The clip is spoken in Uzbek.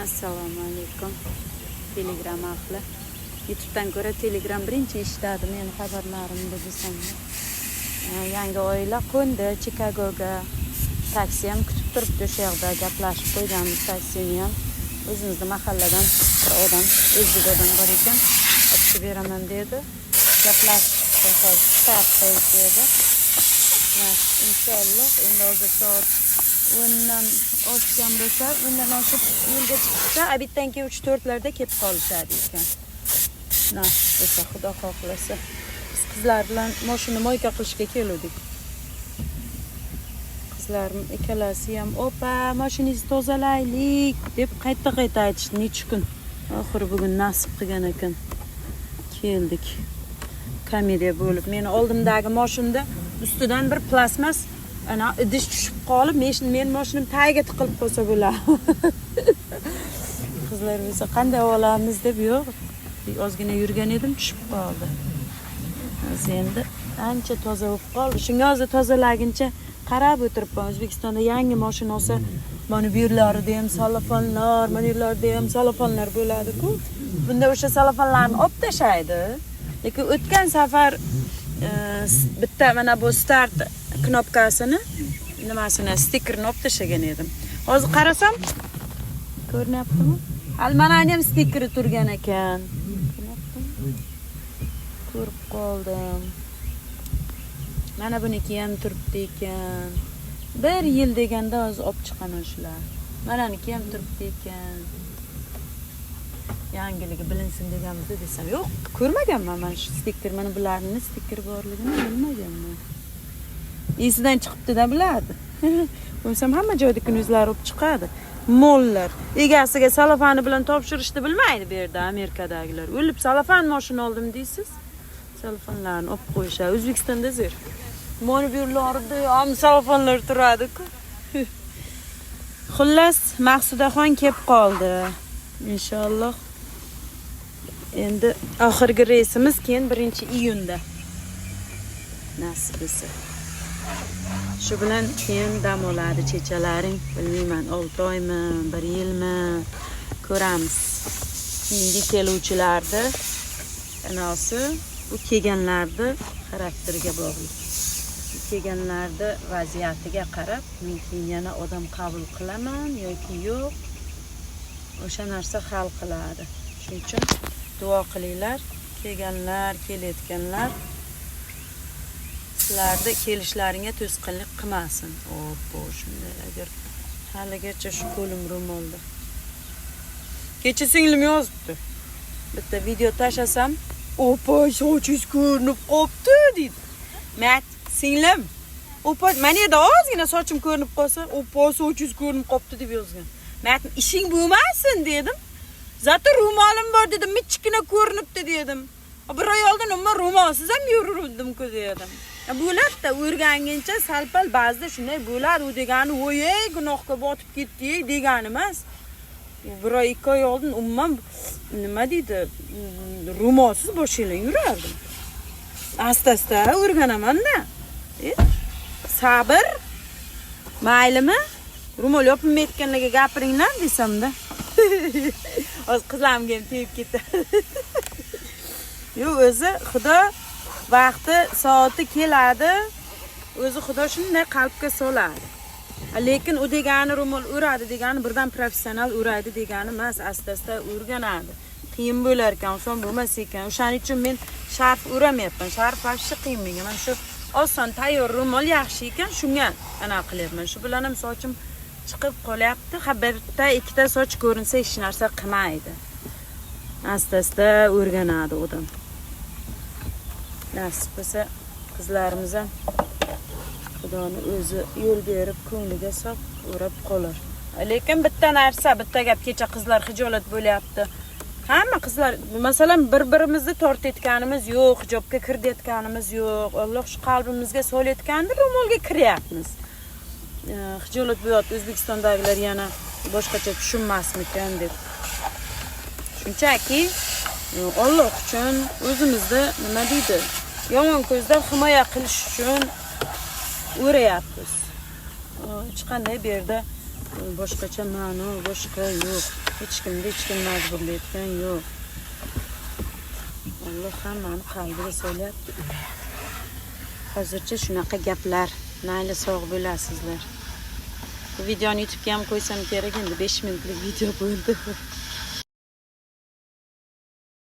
Assalomu alaykum. Telegram ahli. YouTube'dan ko'ra Telegram birinchi ishladi meni xabarlarimda desam. Yangi oila qo'ndi Chicagoga. Taksi ham kutib turibdi o'sha yerda gaplashib qo'yganmiz taksini ham. O'zimizda mahalladan bir odam, o'zbek odam bor ekan. Olib beraman dedi. Gaplashishga hozir start dedi. İnşallah endi hozir soat 10dan oshgan bo'lsa, 10dan oshib yo'lga chiqsa, abitdan keyin 3-4larda kelib qolishadi ekan. Nasib bo'lsa, Xudo xohlasa. Biz qizlar bilan mashina moyka qilishga keldik. Qizlarim ikkalasi ham, "Opa, mashinangizni tozalaylik" deb qayta aytishdi necha kun. Oxiri bugun nasib qilgan ekan. Keldik. Komediya bo'lib, meni oldimdagi mashinada ustidan bir plasmas ana idish tushib qolib, men mashinam tagiga tiqilib qolsa bo'ladi. Qizlar bo'lsa qanday olamiz deb yo'q. Ozgina yurgan edim, tushib qoldi. Endi ancha toza bo'lib qoldi. Shunga hozir tozalaguncha qarab o'tiribman. O'zbekistonda yangi mashina olsa, mana bu yerlarida ham salafonlar, mana bu yerlarda ham salafonlar bo'ladi-ku. Bunda o'sha salafonlarni olib tashlaydi. Lekin o'tgan safar bitta mana bu start knopkasini, nimasini, stikkerni olib tashlagan edim. Hozir qarasam, ko'rinyaptimi? Hali mana ham stikkeri turgan ekan. Ko'rib qoldim. Mana buniki ham turibdi ekan. 1 yil deganda hozir olib chiqaman shular. Mananiki ham turibdi ekan. Yangiligi bilinsin deganimizda desam, yo'q, ko'rmaganman men shu stikker, mana bularning stikkeri borligini bilmaganman. Esidan chiqibdi-da biladi. Bo'lsam hamma joydagi o'zlari olib chiqadi. Mollar egasiga salofani bilan topshirishni bilmaydi bu yerda Amerikadagilar. O'lib salofan mashina oldim deysiz. Salofanlarni olib qo'yishadi. O'zbekistonda zo'r. Mana bu yerlarda ham salofanlar turadi-ku. Xullas, Maqsudaxon kelib qoldi. Inshaalloh. Endi oxirgi reysimiz keyin 1-iyunda. Nasib bo'lsa. Shu bilan keyin dam oladi chechalaring. Bilmayman, 6 oymi, 1 yilmi ko'ramiz. Keyingi keluvchilarda anosi bu kelganlarda xarakteriga bog'liq. Kelganlarda vaziyatiga qarab, men keyin yana odam qabul qilaman yoki yo'q. O'sha narsa hal qiladi. Shuning uchun duo qilinglar. Kelganlar, kelayotganlar sizlarda kelishlaringga to'sqinlik qilmasin. Oppo, shunday agar haligacha shu qo'lim ro'molda. Kecha singlim yozibdi. Bitta video tashlasam, "Oppo, sochingiz ko'rinib qopti" dedi. Mat, singlim, "Oppo, mana yerda ozgina sochim ko'rinib qolsa, oppo, sochingiz ko'rinib qopti" deb yozgan. Men ishing bo'lmasin dedim. Zato ro'molim bor dedim, michkina ko'rinibdi dedim. Bir oy oldin umuman ro'molsiz ham yuruvdim-ku dedim. Bo'ladi-da, o'rganguncha salpal ba'zida shunday bo'ladi. U degani, "Voy, gunohga botib ketdi" degani emas. Bir oy, 2 oy oldin umuman nima deydi, ro'molsiz boshinglar yurardim. Asta-asta o'rganaman-da. Sabr. Maylimi? Ro'mol yopilmayotganlarga gapiringlar desamda. Hozir qizlarimga ham tegib ketadi. Yo'q, o'zi Xudo vaqti, soati keladi. O'zi Xudo shunday qalbga soladi. Lekin u degani ro'mol o'radi degani birdan professional o'raydi degani emas, asta-asta o'rganadi. Qiyin bo'lar ekan, oson bo'lmas ekan. O'shaning uchun men sharf o'ramayapman. Sharf fashi qiyin menga. Men shu oson tayyor ro'mol yaxshi ekan, shunga ana qilyapman. Shu bilan ham sochim chiqib qolyapti. Bitta, ikkita soch ko'rinsa hech narsa qilmaydi. Asta-asta o'rganadi odam. Nasib bo'lsa qizlarimiz ham Xudoning o'zi yo'l berib ko'ngliga sog' o'rab qolar. Lekin bitta narsa, bitta gap, kecha qizlar hijolat bo'lyapti. Hamma qizlar, masalan, bir-birimizni tortayotganimiz yo'q, hijobga kiritayotganimiz yo'q. Alloh shu qalbimizga solayotganda ro'molga kiryapmiz. Hijolat bo'lyapti, O'zbekistondagilar yana boshqacha tushunmasmikan deb. Shunchaki Alloh uchun o'zimizni nima deydi, yomon ko'zdan himoya qilish uchun o'rayapmiz. Hech qanday bu yerda Boshqacha ma'no, boshqa yo'q. Hech kim majburlayotgan yo'q. Alloh hammani qalbiga solyapti. Hozircha shunaqa gaplar. Mayli, sog' bo'lasizlar. Bu videoni YouTube'ga ham qo'ysam kerak, endi 5 minutlik video bo'ldi.